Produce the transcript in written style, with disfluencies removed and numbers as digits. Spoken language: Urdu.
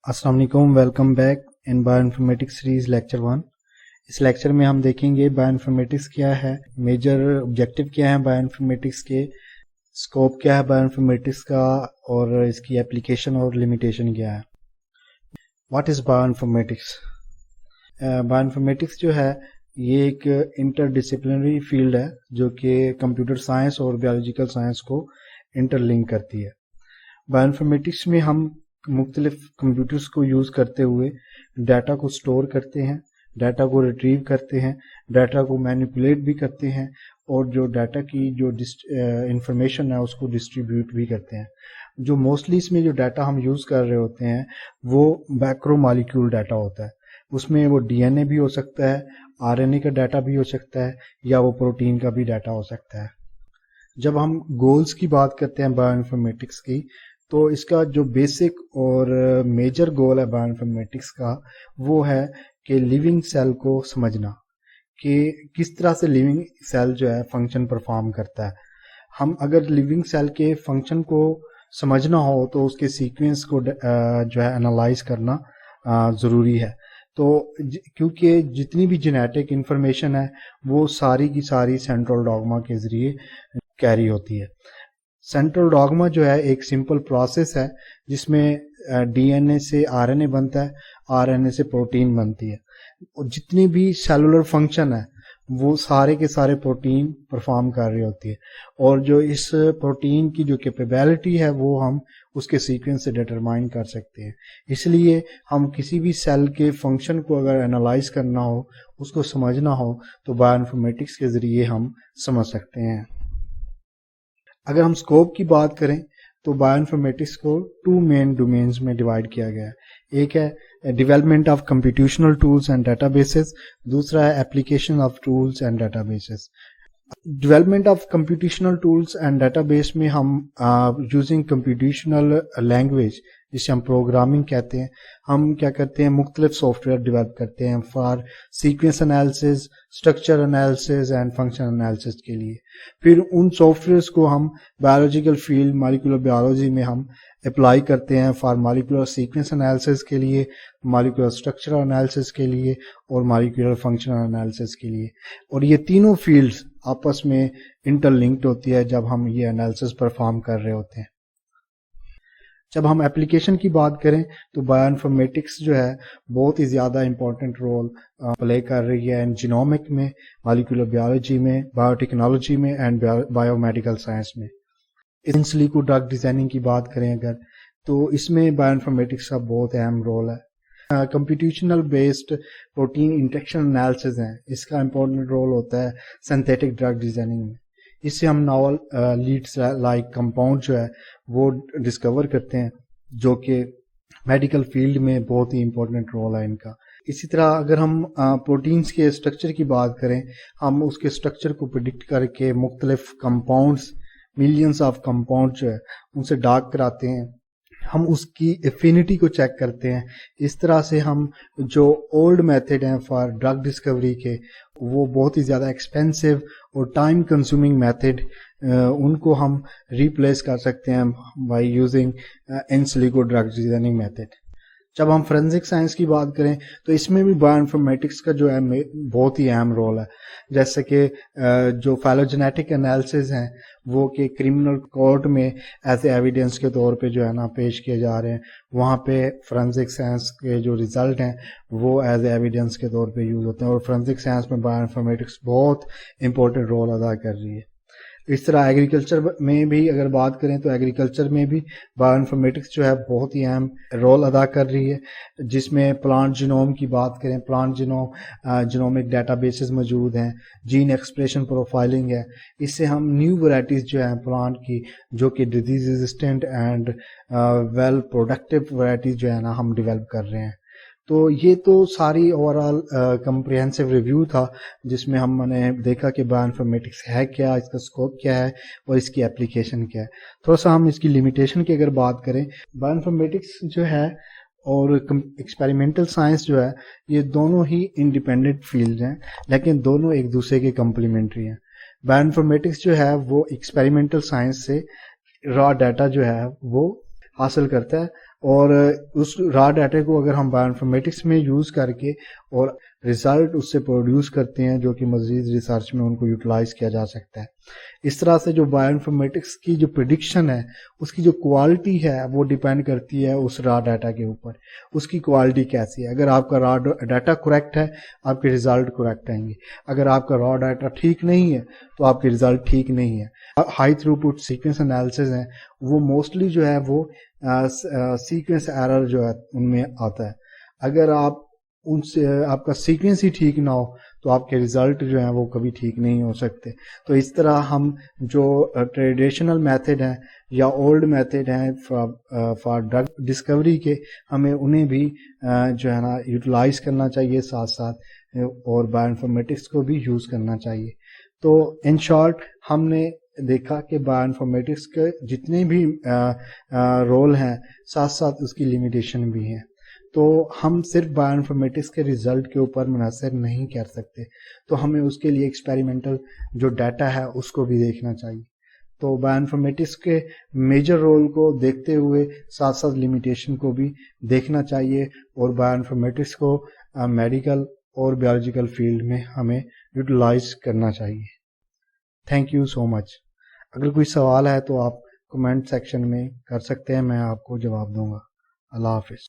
السلام علیکم، welcome back in bioinformatics series lecture 1۔ اس لیکچر میں ہم دیکھیں گے بایو انفارمیٹکس کیا ہے، میجر آبجیکٹو کیا ہے بایو انفارمیٹکس کے، اسکوپ کیا ہے بایو انفارمیٹکس کا، اور اس کی اپلیکیشن اور لمیٹیشن کیا ہے۔ What is bio informatics? Bio informatics جو ہے یہ ایک انٹر ڈسپلنری فیلڈ ہے جو کہ کمپیوٹر سائنس اور بیولوجیکل سائنس کو انٹر لنک کرتی ہے۔ بایو انفارمیٹکس میں ہم مختلف کمپیوٹرز کو یوز کرتے ہوئے ڈیٹا کو سٹور کرتے ہیں، ڈیٹا کو ریٹریو کرتے ہیں، ڈیٹا کو مینیپولیٹ بھی کرتے ہیں، اور جو ڈیٹا کی جو انفارمیشن ہے اس کو ڈسٹریبیوٹ بھی کرتے ہیں۔ جو موسٹلی اس میں جو ڈیٹا ہم یوز کر رہے ہوتے ہیں وہ میکرو مالیکیول ڈیٹا ہوتا ہے۔ اس میں وہ ڈی این اے بھی ہو سکتا ہے، آر این اے کا ڈیٹا بھی ہو سکتا ہے، یا وہ پروٹین کا بھی ڈیٹا ہو سکتا ہے۔ جب ہم گولز کی بات کرتے ہیں بایو انفارمیٹکس کی، تو اس کا جو بیسک اور میجر گول ہے بایو انفارمیٹکس کا وہ ہے کہ لیونگ سیل کو سمجھنا، کہ کس طرح سے لیونگ سیل جو ہے فنکشن پرفارم کرتا ہے۔ ہم اگر لیونگ سیل کے فنکشن کو سمجھنا ہو تو اس کے سیکوینس کو جو ہے انالائز کرنا ضروری ہے۔ تو کیونکہ جتنی بھی جینیٹک انفارمیشن ہے وہ ساری کی ساری سینٹرل ڈوگما کے ذریعے کیری ہوتی ہے۔ سینٹرل ڈوگما جو ہے ایک سمپل پروسیس ہے جس میں ڈی این اے سے آر این اے بنتا ہے، آر این اے سے پروٹین بنتی ہے، اور جتنی بھی سیلولر فنکشن ہے وہ سارے کے سارے پروٹین پرفارم کر رہی ہوتی ہے، اور جو اس پروٹین کی جو کیپیبلٹی ہے وہ ہم اس کے سیکوینس سے ڈیٹرمائن کر سکتے ہیں۔ اس لیے ہم کسی بھی سیل کے فنکشن کو اگر انالائز کرنا ہو، اس کو سمجھنا ہو، تو بایو انفارمیٹکس کے ذریعے ہم سمجھ سکتے ہیں۔ اگر ہم اسکوپ کی بات کریں تو بایو انفارمیٹکس کو 2 مین ڈومینز میں ڈیوائڈ کیا گیا ہے۔ ایک ہے development of computational tools and databases, دوسرا ہے application of tools and databases. Development of computational tools and database میں ہم یوزنگ کمپیوٹیشنل لینگویج، جسے ہم پروگرامنگ کہتے ہیں، ہم کیا کرتے ہیں مختلف سافٹ ویئر ڈیولپ کرتے ہیں for sequence analysis, structure analysis and function analysis کے لیے۔ پھر ان سافٹ ویئرس کو ہم بایولوجیکل فیلڈ مالیکولر بایولوجی میں ہم اپلائی کرتے ہیں فار مالیکولر سیکوینس انالیسز کے لیے، مالیکولر اسٹرکچر انالیسز کے لیے، اور مالیکولر فنکشن انالیسز کے لیے۔ اور یہ تینوں فیلڈز آپس میں انٹر لنکڈ ہوتی ہے جب ہم یہ انالیسز پرفارم کر رہے ہوتے ہیں۔ جب ہم اپلیکیشن کی بات کریں تو بایو انفارمیٹکس جو ہے بہت ہی زیادہ امپورٹنٹ رول پلے کر رہی ہے جینومک میں، مالیکولر بایولوجی میں، بایو ٹیکنالوجی میں اینڈ بایو میڈیکل سائنس میں۔ ان سلیکو ڈرگ ڈیزائننگ کی بات کریں اگر، تو اس میں بایو انفارمیٹکس کا بہت اہم رول ہے۔ Computational based protein interaction analysis ہیں، اس کا امپورٹنٹ رول ہوتا ہے سنتھیٹک ڈرگ ڈیزائننگ میں۔ اس سے ہم ناول لیڈس لائک کمپاؤنڈ جو ہے وہ ڈسکور کرتے ہیں، جو کہ میڈیکل فیلڈ میں بہت ہی امپورٹنٹ رول ہے ان کا۔ اسی طرح اگر ہم پروٹینز کے اسٹرکچر کی بات کریں، ہم اس کے اسٹرکچر کو پریڈکٹ کر کے مختلف کمپاؤنڈز، ملینز آف کمپاؤنڈ جو ہے ان سے ڈاک کراتے ہیں، ہم اس کی ایفینٹی کو چیک کرتے ہیں۔ اس طرح سے ہم جو اولڈ میتھڈ ہیں فار ڈرگ ڈسکوری کے، وہ بہت ہی زیادہ ایکسپینسو اور ٹائم کنزیومنگ میتھڈ، ان کو ہم ریپلیس کر سکتے ہیں by using in silico drug designing method. جب ہم فورینزک سائنس کی بات کریں تو اس میں بھی بایو انفارمیٹکس کا جو ہے بہت ہی اہم رول ہے، جیسے کہ جو فائلوجینیٹک انالیسز ہیں وہ کہ کرمنل کورٹ میں ایز اے ایویڈنس کے طور پہ جو ہے نا پیش کیے جا رہے ہیں، وہاں پہ فورینزک سائنس کے جو ریزلٹ ہیں وہ ایز اے ایویڈنس کے طور پہ یوز ہوتے ہیں، اور فورینزک سائنس میں بایو انفارمیٹکس بہت امپورٹنٹ رول ادا کر رہی ہے۔ اس طرح ایگریکلچر میں بھی اگر بات کریں تو ایگریکلچر میں بھی بایو انفارمیٹکس جو ہے بہت ہی اہم رول ادا کر رہی ہے، جس میں پلانٹ جینوم کی بات کریں، پلانٹ جینومک ڈیٹا بیسز موجود ہیں، جین ایکسپریشن پروفائلنگ ہے، اس سے ہم نیو ورائٹیز جو ہیں پلانٹ کی، جو کہ disease resistant and well productive varieties جو ہے نا ہم ڈیولپ کر رہے ہیں۔ تو یہ تو ساری اوور آل کمپریہنسو ریویو تھا جس میں ہم نے دیکھا کہ بایو انفارمیٹکس ہے کیا، اس کا اسکوپ کیا ہے، اور اس کی اپلیکیشن کیا ہے۔ تھوڑا سا ہم اس کی لمیٹیشن کی اگر بات کریں، بایو انفارمیٹکس جو ہے اور ایکسپیریمنٹل سائنس جو ہے یہ دونوں ہی انڈیپینڈنٹ فیلڈ ہیں، لیکن دونوں ایک دوسرے کے کمپلیمنٹری ہیں۔ بایو انفارمیٹکس جو ہے وہ ایکسپیریمنٹل سائنس سے را ڈیٹا جو ہے وہ حاصل کرتا ہے، اور اس را ڈیٹا کو اگر ہم بایو انفارمیٹکس میں یوز کر کے اور ریزلٹ اس سے پروڈیوس کرتے ہیں جو کہ مزید ریسرچ میں ان کو یوٹیلائز کیا جا سکتا ہے. اس طرح سے جو بایو انفارمیٹکس کی جو پریڈکشن ہے اس کی جو کوالٹی ہے وہ ڈیپینڈ کرتی ہے اس را ڈیٹا کے اوپر. اس کی کوالٹی کیسی ہے. اگر آپ کا را ڈیٹا کریکٹ ہے آپ کے ریزلٹ کریکٹ آئیں گے. اگر آپ کا را ڈیٹا ٹھیک نہیں ہے تو آپ کے ریزلٹ ٹھیک نہیں ہے. ہائی تھرو پٹ سیکوینس انالیسز ہیں وہ موسٹلی جو ہے وہ سیکوینس ایرر جو ہے ان میں آتا ہے. اگر آپ ان سے آپ کا سیکوینس ہی ٹھیک نہ ہو تو آپ کے ریزلٹ جو ہیں وہ کبھی ٹھیک نہیں ہو سکتے. تو اس طرح ہم جو ٹریڈیشنل میتھڈ ہیں یا اولڈ میتھڈ ہیں فار ڈرگ ڈسکوری کے ہمیں انہیں بھی جو ہے نا یوٹیلائز کرنا چاہیے ساتھ ساتھ اور بایو انفارمیٹکس کو بھی یوز کرنا چاہیے. تو ان شارٹ ہم نے دیکھا کہ بایو انفارمیٹکس کے جتنے بھی رول ہیں ساتھ ساتھ اس کی لمیٹیشن بھی ہیں. تو ہم صرف بایو انفارمیٹکس کے ریزلٹ کے اوپر منحصر نہیں کر سکتے. تو ہمیں اس کے لیے ایکسپیریمنٹل جو ڈیٹا ہے اس کو بھی دیکھنا چاہیے. تو بایو انفارمیٹکس کے میجر رول کو دیکھتے ہوئے ساتھ ساتھ لمیٹیشن کو بھی دیکھنا چاہیے اور بایو انفارمیٹکس کو میڈیکل اور بیولوجیکل فیلڈ میں ہمیں یوٹیلائز کرنا چاہیے. تھینک یو سو مچ. اگر کوئی سوال ہے تو آپ کمنٹ سیکشن میں کر سکتے ہیں, میں آپ کو جواب دوں گا. اللہ حافظ.